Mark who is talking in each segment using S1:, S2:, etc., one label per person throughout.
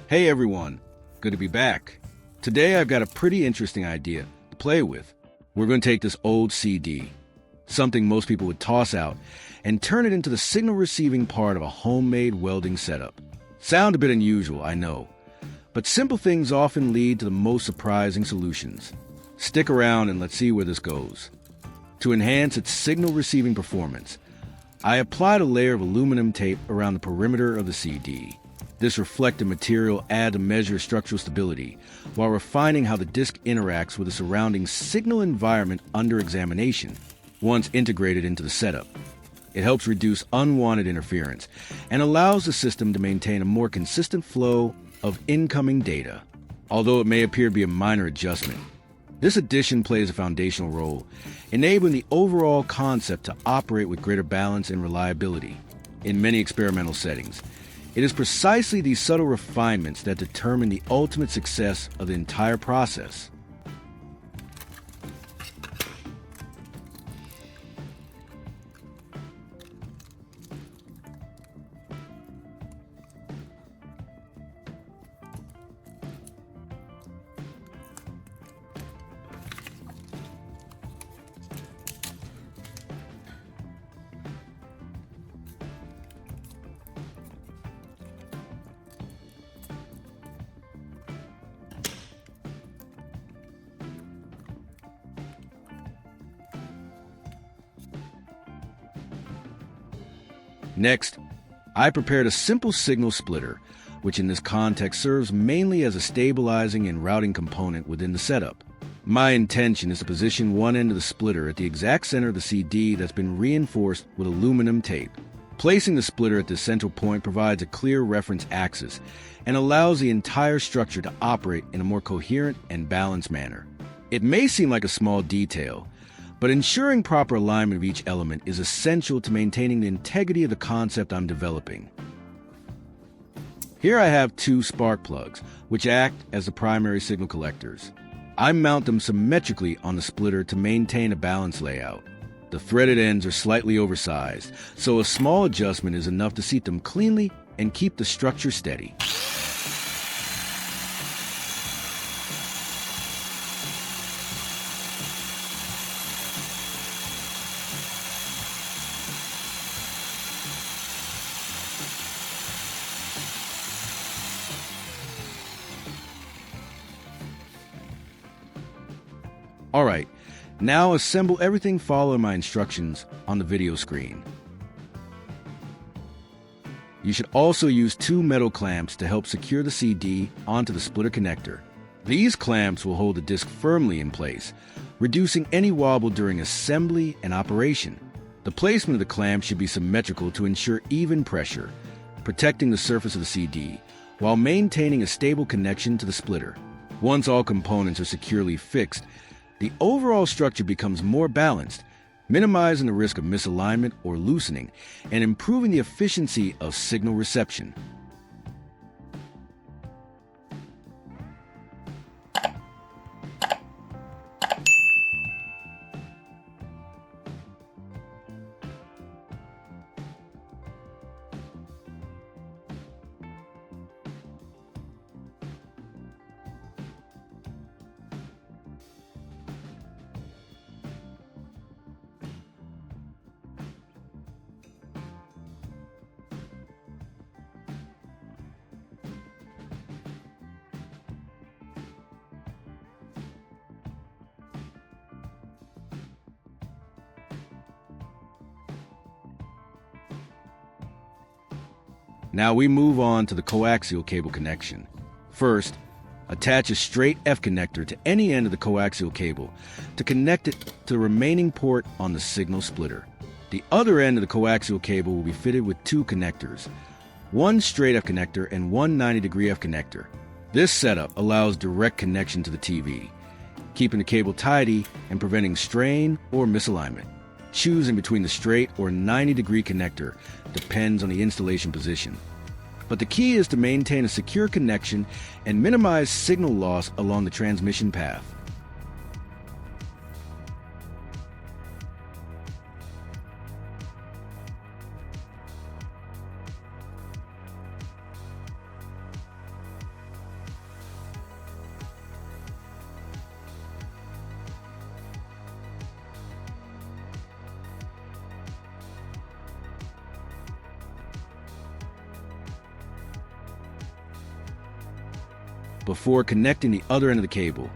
S1: Hey everyone, good to be back. Today I've got a pretty interesting idea to play with. We're going to take this old CD, something most people would toss out, and turn it into the signal receiving part of a homemade welding setup. Sound a bit unusual, I know, but simple things often lead to the most surprising solutions. Stick around and let's see where this goes. To enhance its signal receiving performance, I applied a layer of aluminum tape around the perimeter of the CD. This reflective material adds a measure of structural stability while refining how the disc interacts with the surrounding signal environment under examination. Once integrated into the setup, it helps reduce unwanted interference and allows the system to maintain a more consistent flow of incoming data. Although it may appear to be a minor adjustment, this addition plays a foundational role, enabling the overall concept to operate with greater balance and reliability. In many experimental settings, it is precisely these subtle refinements that determine the ultimate success of the entire process. Next, I prepared a simple signal splitter, which in this context serves mainly as a stabilizing and routing component within the setup. My intention is to position one end of the splitter at the exact center of the CD that's been reinforced with aluminum tape. Placing the splitter at the central point provides a clear reference axis and allows the entire structure to operate in a more coherent and balanced manner. It may seem like a small detail, but ensuring proper alignment of each element is essential to maintaining the integrity of the concept I'm developing. Here I have two spark plugs, which act as the primary signal collectors. I mount them symmetrically on the splitter to maintain a balanced layout. The threaded ends are slightly oversized, so a small adjustment is enough to seat them cleanly and keep the structure steady. Alright, now assemble everything following my instructions on the video screen. You should also use two metal clamps to help secure the CD onto the splitter connector. These clamps will hold the disc firmly in place, reducing any wobble during assembly and operation. The placement of the clamps should be symmetrical to ensure even pressure, protecting the surface of the CD, while maintaining a stable connection to the splitter. Once all components are securely fixed, the overall structure becomes more balanced, minimizing the risk of misalignment or loosening and improving the efficiency of signal reception. Now we move on to the coaxial cable connection. First, attach a straight F connector to any end of the coaxial cable to connect it to the remaining port on the signal splitter. The other end of the coaxial cable will be fitted with two connectors, one straight F connector and one 90-degree F connector. This setup allows direct connection to the TV, keeping the cable tidy and preventing strain or misalignment. Choosing between the straight or 90-degree connector depends on the installation position. But the key is to maintain a secure connection and minimize signal loss along the transmission path. before connecting the other end of the cable.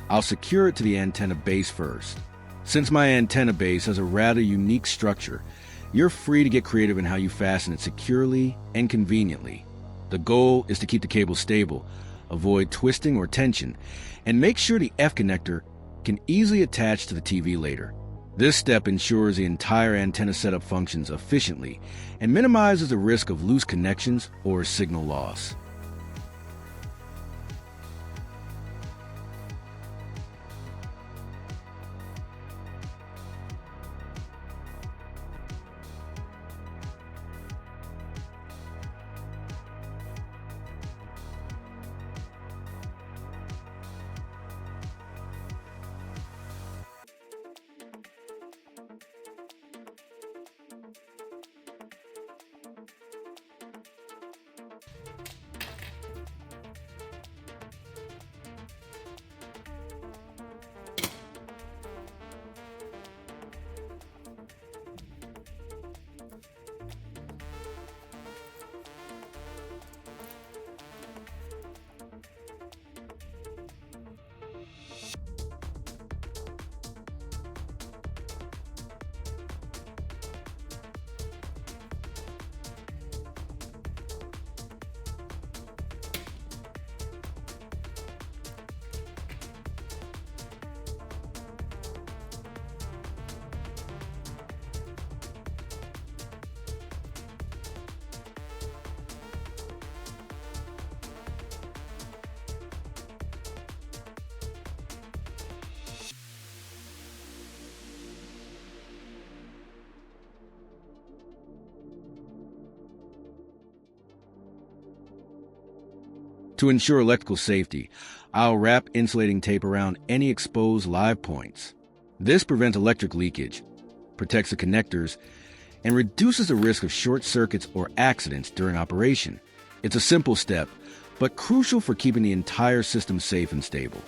S1: I'll secure it to the antenna base first. Since my antenna base has a rather unique structure, you're free to get creative in how you fasten it securely and conveniently. The goal is to keep the cable stable, avoid twisting or tension, and make sure the F connector can easily attach to the TV later. This step ensures the entire antenna setup functions efficiently and minimizes the risk of loose connections or signal loss. To ensure electrical safety, I'll wrap insulating tape around any exposed live points. This prevents electric leakage, protects the connectors, and reduces the risk of short circuits or accidents during operation. It's a simple step, but crucial for keeping the entire system safe and stable.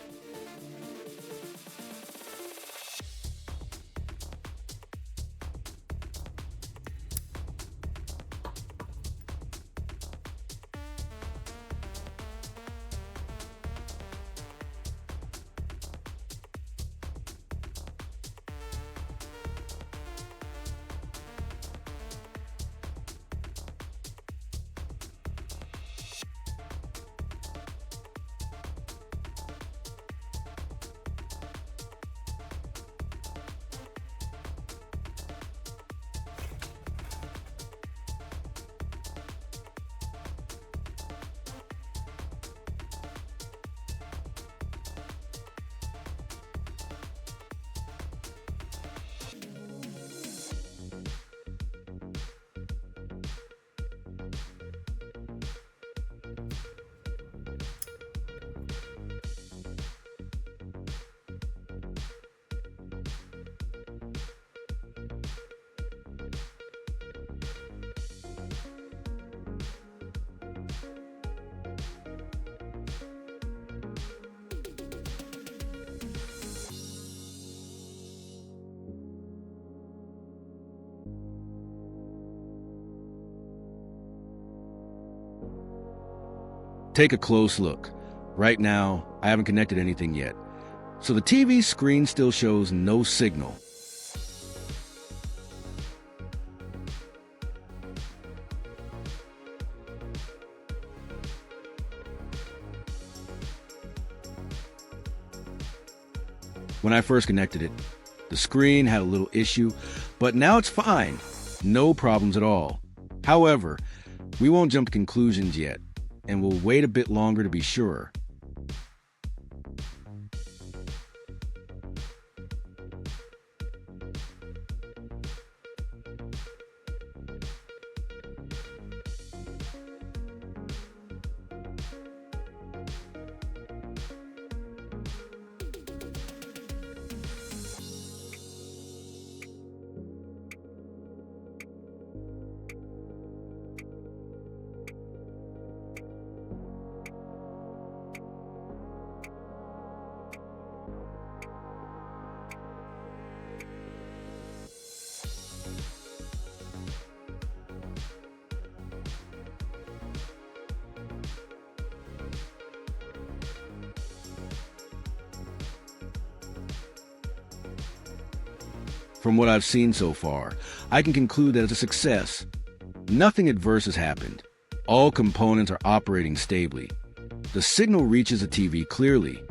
S1: Take a close look. Right now, I haven't connected anything yet, so the TV screen still shows no signal. When I first connected it, the screen had a little issue, but now it's fine. No problems at all. However, we won't jump to conclusions yet, and we'll wait a bit longer to be sure. From what I've seen so far, I can conclude that it's a success. Nothing adverse has happened. All components are operating stably. The signal reaches the TV clearly,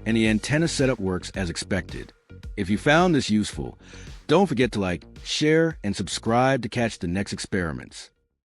S1: and the antenna setup works as expected. If you found this useful, don't forget to like, share, and subscribe to catch the next experiments.